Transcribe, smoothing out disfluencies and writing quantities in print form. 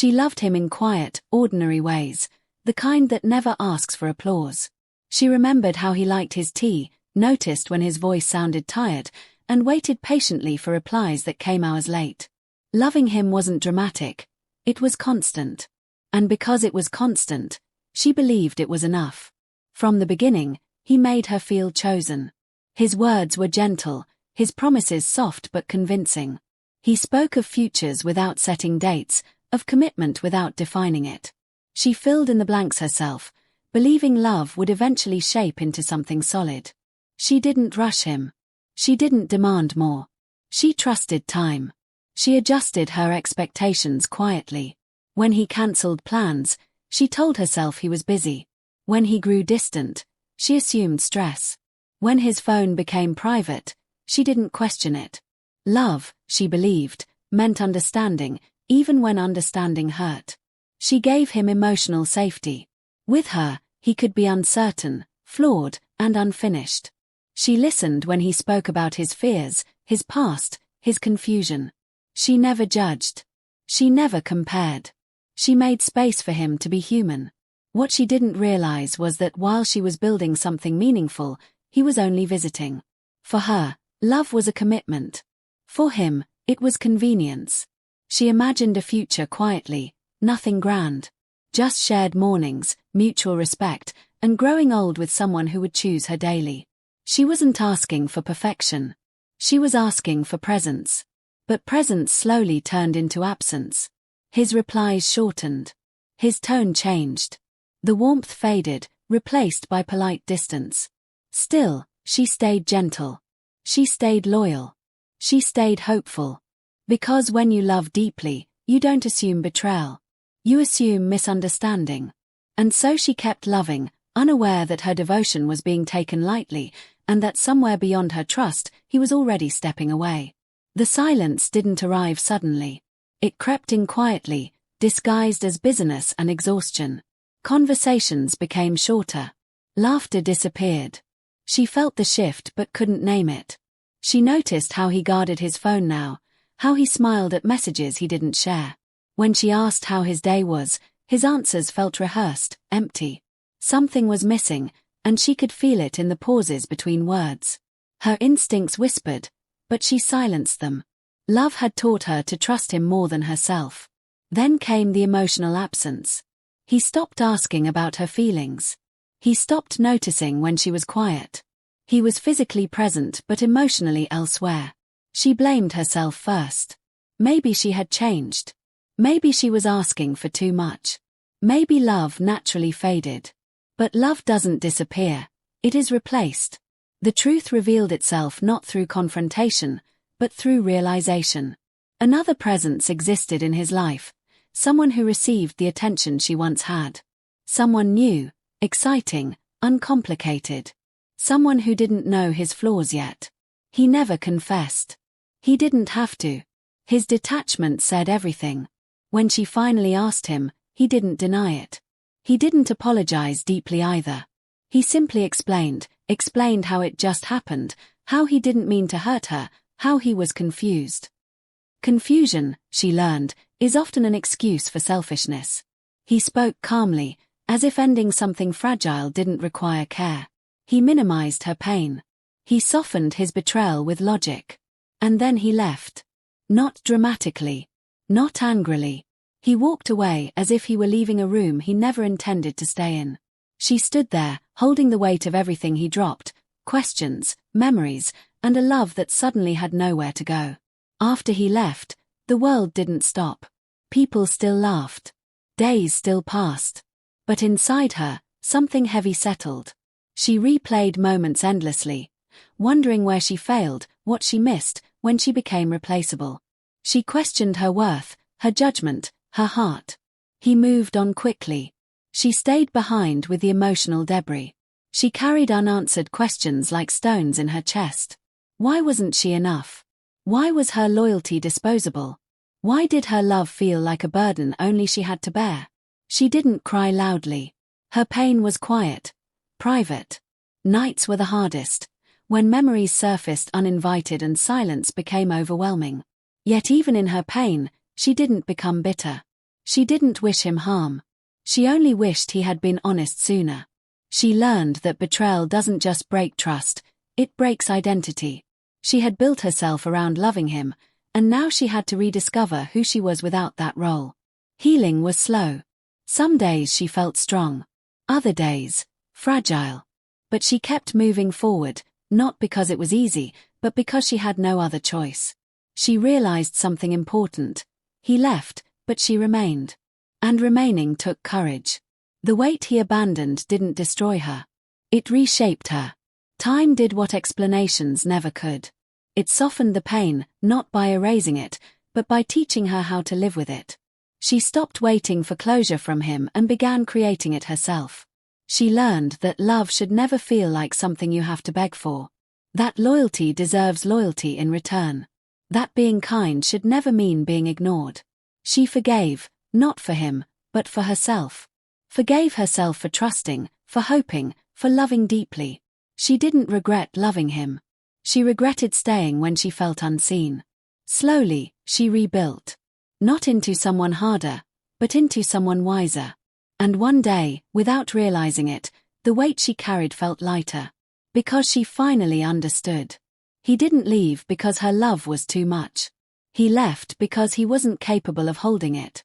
She loved him in quiet, ordinary ways, the kind that never asks for applause. She remembered how he liked his tea, noticed when his voice sounded tired, and waited patiently for replies that came hours late. Loving him wasn't dramatic. It was constant. And because it was constant, she believed it was enough. From the beginning, he made her feel chosen. His words were gentle, his promises soft but convincing. He spoke of futures without setting dates, of commitment without defining it. She filled in the blanks herself, believing love would eventually shape into something solid. She didn't rush him. She didn't demand more. She trusted time. She adjusted her expectations quietly. When he cancelled plans, she told herself he was busy. When he grew distant, she assumed stress. When his phone became private, she didn't question it. Love, she believed, meant understanding, even when understanding hurt. She gave him emotional safety. With her, he could be uncertain, flawed, and unfinished. She listened when he spoke about his fears, his past, his confusion. She never judged. She never compared. She made space for him to be human. What she didn't realize was that while she was building something meaningful, he was only visiting. For her, love was a commitment. For him, it was convenience. She imagined a future quietly, nothing grand. Just shared mornings, mutual respect, and growing old with someone who would choose her daily. She wasn't asking for perfection. She was asking for presence. But presence slowly turned into absence. His replies shortened. His tone changed. The warmth faded, replaced by polite distance. Still, she stayed gentle. She stayed loyal. She stayed hopeful. Because when you love deeply, you don't assume betrayal. You assume misunderstanding. And so she kept loving, unaware that her devotion was being taken lightly, and that somewhere beyond her trust, he was already stepping away. The silence didn't arrive suddenly. It crept in quietly, disguised as busyness and exhaustion. Conversations became shorter. Laughter disappeared. She felt the shift but couldn't name it. She noticed how he guarded his phone now, how he smiled at messages he didn't share. When she asked how his day was, his answers felt rehearsed, empty. Something was missing, and she could feel it in the pauses between words. Her instincts whispered, but she silenced them. Love had taught her to trust him more than herself. Then came the emotional absence. He stopped asking about her feelings. He stopped noticing when she was quiet. He was physically present but emotionally elsewhere. She blamed herself first. Maybe she had changed. Maybe she was asking for too much. Maybe love naturally faded. But love doesn't disappear. It is replaced. The truth revealed itself not through confrontation, but through realization. Another presence existed in his life, someone who received the attention she once had. Someone new, exciting, uncomplicated. Someone who didn't know his flaws yet. He never confessed. He didn't have to. His detachment said everything. When she finally asked him, he didn't deny it. He didn't apologize deeply either. He simply explained how it just happened, how he didn't mean to hurt her, how he was confused. Confusion, she learned, is often an excuse for selfishness. He spoke calmly, as if ending something fragile didn't require care. He minimized her pain. He softened his betrayal with logic. And then he left. Not dramatically. Not angrily. He walked away as if he were leaving a room he never intended to stay in. She stood there, holding the weight of everything he dropped, questions, memories, and a love that suddenly had nowhere to go. After he left, the world didn't stop. People still laughed. Days still passed. But inside her, something heavy settled. She replayed moments endlessly, wondering where she failed, what she missed, when she became replaceable. She questioned her worth, her judgment, her heart. He moved on quickly. She stayed behind with the emotional debris. She carried unanswered questions like stones in her chest. Why wasn't she enough? Why was her loyalty disposable? Why did her love feel like a burden only she had to bear? She didn't cry loudly. Her pain was quiet, private. Nights were the hardest, when memories surfaced uninvited and silence became overwhelming. Yet even in her pain, she didn't become bitter. She didn't wish him harm. She only wished he had been honest sooner. She learned that betrayal doesn't just break trust, it breaks identity. She had built herself around loving him, and now she had to rediscover who she was without that role. Healing was slow. Some days she felt strong. Other days, fragile. But she kept moving forward, not because it was easy, but because she had no other choice. She realized something important. He left, but she remained. And remaining took courage. The weight he abandoned didn't destroy her. It reshaped her. Time did what explanations never could. It softened the pain, not by erasing it, but by teaching her how to live with it. She stopped waiting for closure from him and began creating it herself. She learned that love should never feel like something you have to beg for. That loyalty deserves loyalty in return. That being kind should never mean being ignored. She forgave, not for him, but for herself. Forgave herself for trusting, for hoping, for loving deeply. She didn't regret loving him. She regretted staying when she felt unseen. Slowly, she rebuilt. Not into someone harder, but into someone wiser. And one day, without realizing it, the weight she carried felt lighter. Because she finally understood. He didn't leave because her love was too much. He left because he wasn't capable of holding it.